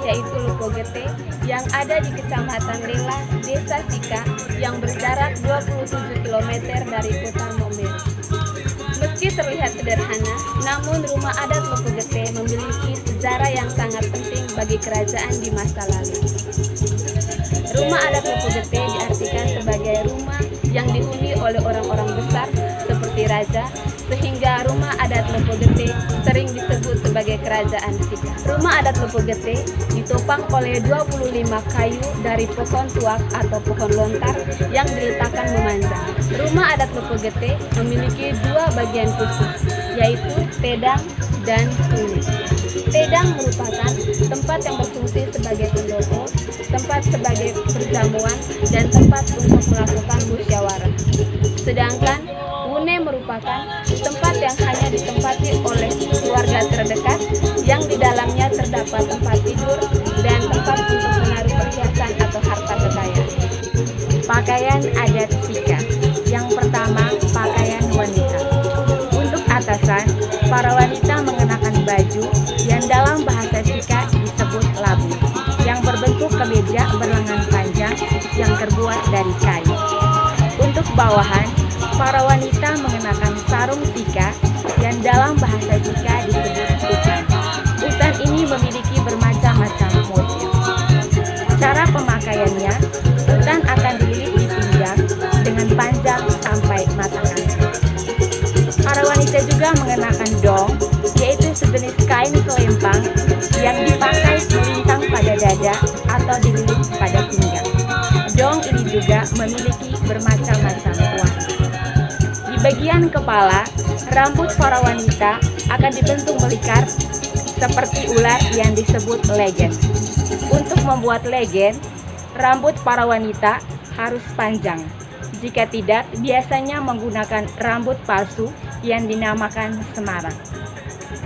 yaitu Lupo Gete yang ada di Kecamatan Lela, Desa Sika yang berjarak 27 km dari kota Momere. Meski terlihat sederhana, namun rumah adat Lupo Gete memiliki sejarah yang sangat penting bagi kerajaan di masa lalu. Rumah adat Lupo Gete diartikan sebagai rumah yang dihuni oleh orang-orang besar seperti raja, sehingga rumah adat Lupo Gete sering disebut sebagai kerajaan Sika. Rumah adat Lupo Gete ditopang oleh 25 kayu dari pohon tuak atau pohon lontar yang diletakkan memanjang. Rumah adat Lupo Gete memiliki dua bagian khusus, yaitu tedang dan hulu. Tedang merupakan tempat yang berfungsi sebagai pendopo, tempat sebagai perjamuan, dan tempat untuk melakukan musyawarah. Sedangkan Wune merupakan tempat yang hanya ditempati oleh keluarga terdekat yang di dalamnya terdapat tempat tidur dan tempat untuk menaruh perhiasan atau harta kekayaan. Pakaian adat Sika. Yang pertama, pakaian wanita. Untuk atasan, para wanita mengenakan baju yang dalam bahasa Sika disebut labu, yang berbentuk kemeja berlengan panjang yang terbuat dari kayu. Untuk bawahan, para wanita mengenakan sarung Sika yang dalam bahasa Sika disebut utan. Utan ini memiliki bermacam-macam motif. Cara pemakaiannya, utan akan dililit di pinggang dengan panjang sampai mata kaki. Para wanita juga mengenakan dong, yaitu sejenis kain selempang yang dipakai melintang pada dada atau dililit pada pinggang. Dong ini juga memiliki bermacam-macam warna. Di bagian kepala, rambut para wanita akan dibentuk melingkar seperti ular yang disebut legen. Untuk membuat legen, rambut para wanita harus panjang. Jika tidak, biasanya menggunakan rambut palsu yang dinamakan semarang.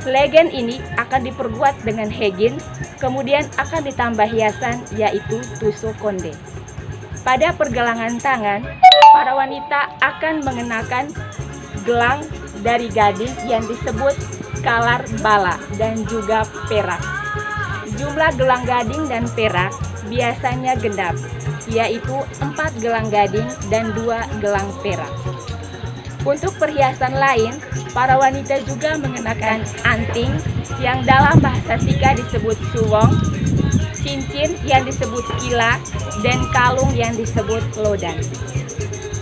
Legen ini akan diperkuat dengan hegin, kemudian akan ditambah hiasan yaitu tusuk konde. Pada pergelangan tangan, para wanita akan mengenakan gelang dari gading yang disebut kalar bala dan juga perak. Jumlah gelang gading dan perak biasanya genap, yaitu 4 gelang gading dan 2 gelang perak. Untuk perhiasan lain, para wanita juga mengenakan anting yang dalam bahasa Sika disebut suwong, cincin yang disebut kila, dan kalung yang disebut lodan.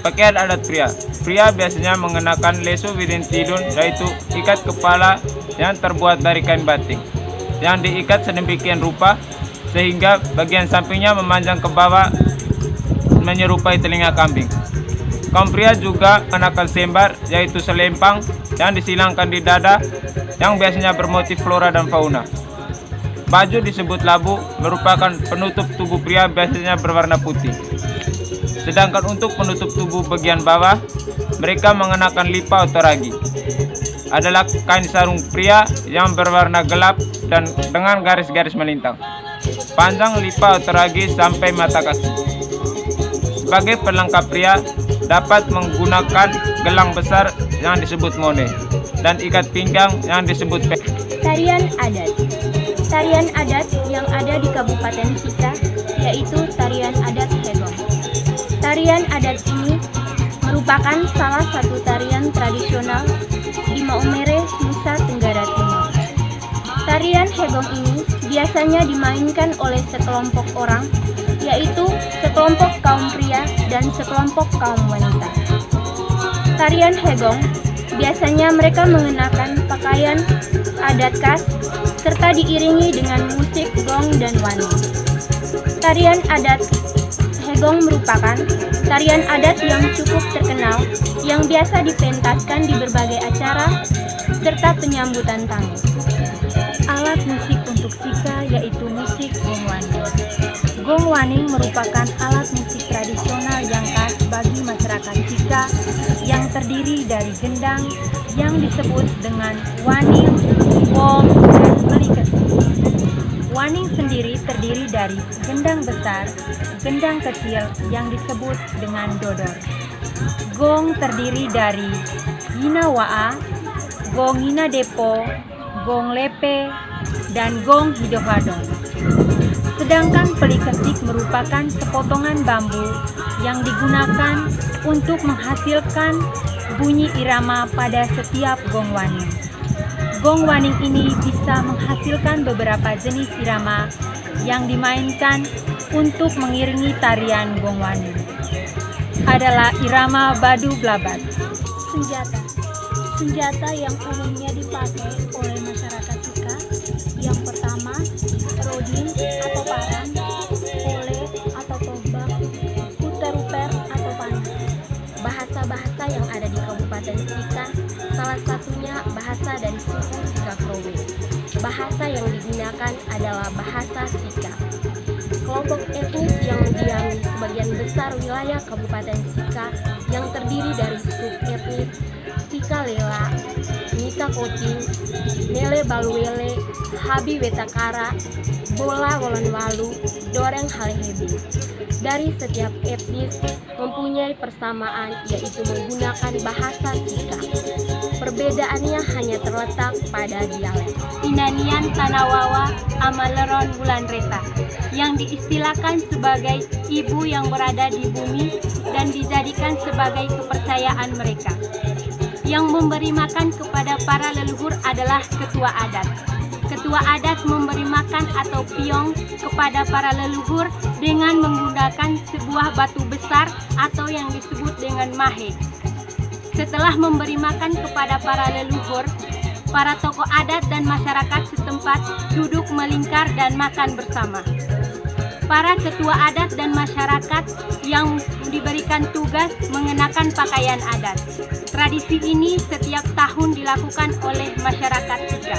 Pakaian adat pria. Pria biasanya mengenakan lesu widin tidun, yaitu ikat kepala yang terbuat dari kain batik, yang diikat sedemikian rupa sehingga bagian sampingnya memanjang ke bawah menyerupai telinga kambing. Kaum pria juga mengenakan sembar, yaitu selempang yang disilangkan di dada yang biasanya bermotif flora dan fauna. Baju disebut labu, merupakan penutup tubuh pria biasanya berwarna putih. Sedangkan untuk penutup tubuh bagian bawah, mereka mengenakan lipa atau ragi. Adalah kain sarung pria yang berwarna gelap dan dengan garis-garis melintang. Panjang lipa atau ragi sampai mata kaki. Sebagai pelengkap pria, dapat menggunakan gelang besar yang disebut mone dan ikat pinggang yang disebut Tarian adat. Tarian adat yang ada di Kabupaten Sika yaitu tarian adat Hegong. Tarian adat ini merupakan salah satu tarian tradisional di Maumere, Nusa Tenggara Timur. Tarian Hegong ini biasanya dimainkan oleh sekelompok orang, yaitu sekelompok kaum pria dan sekelompok kaum wanita. Tarian Hegong biasanya mereka mengenakan pakaian adat khas serta diiringi dengan musik gong dan waning. Tarian adat Hegong merupakan tarian adat yang cukup terkenal yang biasa dipentaskan di berbagai acara serta penyambutan tamu. Alat musik untuk Sika yaitu musik gong waning. Gong waning merupakan alat musik tradisional yang khas bagi masyarakat Sika yang terdiri dari gendang yang disebut dengan waning, wong, dan meliket. Waning sendiri terdiri dari gendang besar, gendang kecil yang disebut dengan dodor. Gong terdiri dari gina waa, gong gina depo, gong lepe, dan gong hidohadong. Sedangkan pelikesik merupakan sepotongan bambu yang digunakan untuk menghasilkan bunyi irama pada setiap gong waning. Gong waning ini bisa menghasilkan beberapa jenis irama yang dimainkan untuk mengiringi tarian gong waning. Adalah irama badu blabat. Senjata yang umumnya dipakai oleh masyarakat Sika. Yang pertama, rodin atau parang, ole atau tombak, puter-uper atau panah. Bahasa-bahasa yang ada di Kabupaten Sika, salah satunya bahasa dari suku Sika Krowe. Bahasa yang digunakan adalah bahasa Sika. Kelompok etnis yang mendiami sebagian besar wilayah Kabupaten Sika yang terdiri dari subetnis Sika Lela, Nika Koting, Nele Baluele, Habi Wetakara, Bola Wolonwalu, Doreng Halehebi. Dari setiap etnis mempunyai persamaan, yaitu menggunakan bahasa Sika. Perbedaannya hanya terletak pada dialek. Inanian Tanawawa Amaleron Wulanreta yang diistilahkan sebagai ibu yang berada di bumi dan dijadikan sebagai kepercayaan mereka. Yang memberi makan kepada para leluhur adalah ketua adat. Ketua adat memberi makan atau piong kepada para leluhur dengan menggunakan sebuah batu besar atau yang disebut dengan mahe. Setelah memberi makan kepada para leluhur, para tokoh adat dan masyarakat setempat duduk melingkar dan makan bersama. Para ketua adat dan masyarakat yang diberikan tugas mengenakan pakaian adat. Tradisi ini setiap tahun dilakukan oleh masyarakat Sika.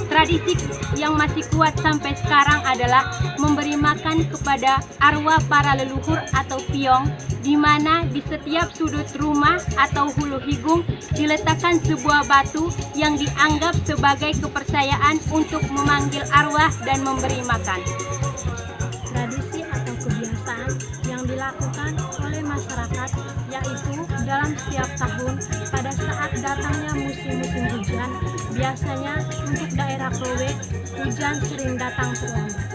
Tradisi yang masih kuat sampai sekarang adalah memberi makan kepada arwah para leluhur atau piong, di mana di setiap sudut rumah atau hulu higung diletakkan sebuah batu yang dianggap sebagai kepercayaan untuk memanggil arwah dan memberi makan. Tradisi atau kebiasaan yang dilakukan oleh masyarakat yaitu dalam setiap tahun pada saat datangnya musim-musim hujan, biasanya untuk daerah Krowe hujan sering datang terlambat.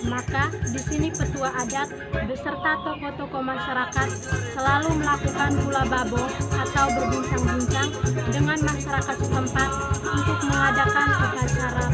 Maka di sini petua adat beserta tokoh-tokoh masyarakat selalu melakukan hula babo atau berbincang-bincang dengan masyarakat setempat untuk mengadakan upacara